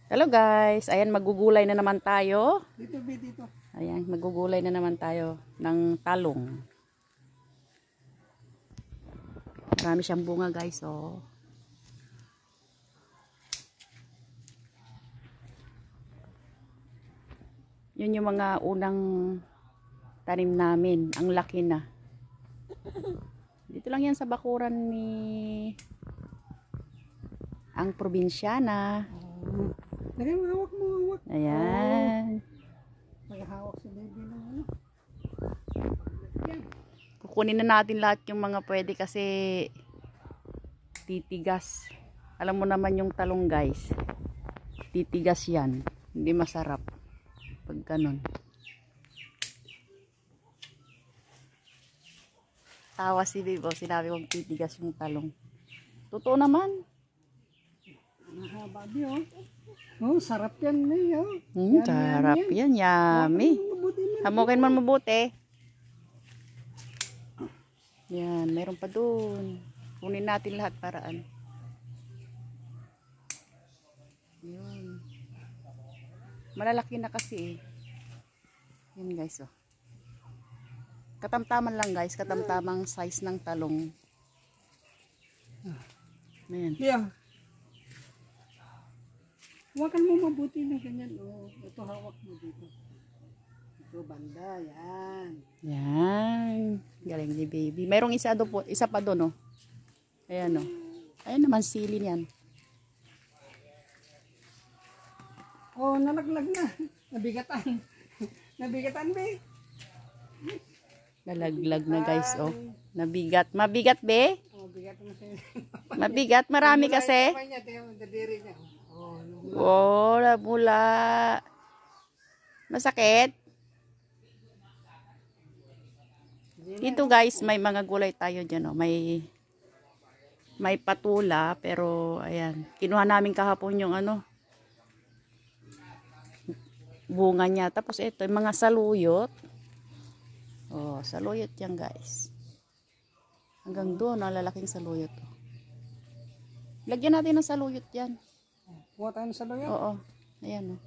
Hello guys, ayan magugulay na naman tayo. Dito, dito. Ayan, magugulay na naman tayo ng talong. Marami siyang bunga guys, oh. Yun yung mga unang tanim namin, ang laki na. Dito lang yan sa bakuran ni ang probinsyana. Lagay mo, hawak mo, hawak. Ayan. May hawak si baby ng ano. Kukunin na natin lahat yung mga pwede kasi titigas. Alam mo naman yung talong guys. Titigas yan. Hindi masarap. Pag ganun. Tawa si Bibo. Sinabi kong titigas yung talong. Totoo naman. Mahaba di oh. Oh, sarap yan eh. Oh. Sarap yan. Yummy. Hamukin mo mabuti. Yan. Meron pa dun. Kunin natin lahat paraan. Yun. Malalaki na kasi eh. Yan guys oh. Katamtaman lang guys. Katamtamang size ng talong. Ayan. Yeah. Hawakan mo mabuti na ganyan. Oh, ito hawak mo dito. Ito banda, yan. Yan. Galing ni baby. Mayroong isa do po, isa pa doon oh. Ayan oh. Ayan naman sili niyan. Oh, nalaglag na. Nabigatan. Nabigatan be. Nalaglag na guys oh. Nabigat. Mabigat be? Oh, bigat na siya. Mabigat. Marami kasi. Dadiri niya. Oh, Oh, mula. Masakit. Dito guys, may mga gulay tayo dyan. Oh. May patula. Pero, ayan. Kinuha namin kahapon yung ano. Bunga niya. Tapos ito, yung mga saluyot. Oh, saluyot yan guys. Hanggang doon, lalaking saluyot. Oh. Lagyan natin ng saluyot yan. kuha tayo sa layo. Oo. Ayan oh.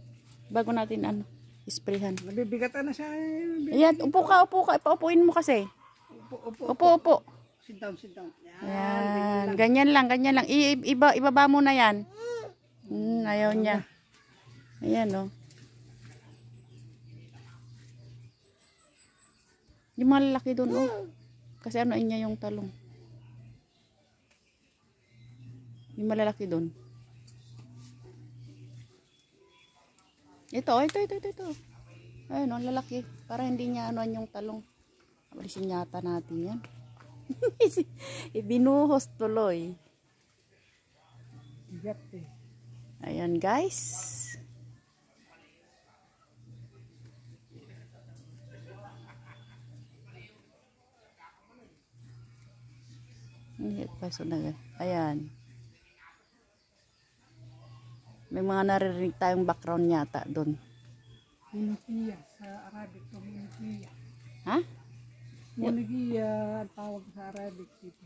Bago natin ano, isprayhan. Nabibigatan na siya. Ayan, upo ka. Ipaupuin mo kasi. Upo. Sit down, sit down. Ayan. Ganyan lang. Ibaba mo na yan. Ayaw niya. Ayan oh. Yung malalaki doon oh. Kasi ano niya yung talong. Yung malalaki doon. Ito. Ayun, ang lalaki. Para hindi niya anuan yung talong. Alisin yata natin yan. Ibinuhos tuloy. Ayan guys. Ayan. May mga naririnig tayong background yata doon. Munikiya sa Arabic to munikiya. Ha? Munikiya ang tawag sa Arabic dito.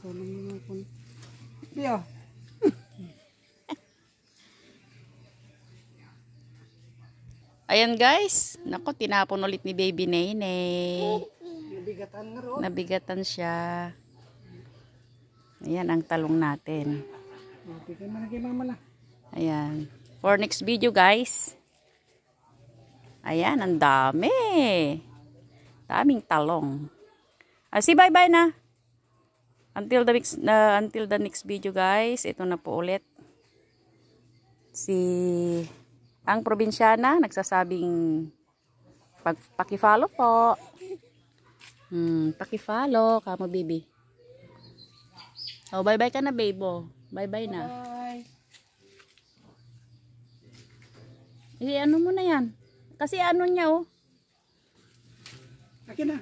So nang kun. Tiyo. Ayan guys. Nako, tinapon ulit ni Baby Nene. Nabigatan na ron. Nabigatan siya. Ayan ang talong natin. Bigay mo na kay mama na. Ayan. For next video guys. Ayan, ang dami. Daming talong. Si bye-bye na. Until the next video guys. Ito na po ulit. Si ang probinsyana nagsasabing paki-follow po. Paki-follow kamo baby. Oh, bye-bye ka na babe. Bye-bye na. Bye. Ano mo na yan? Kasi ano niya oh. Akin na.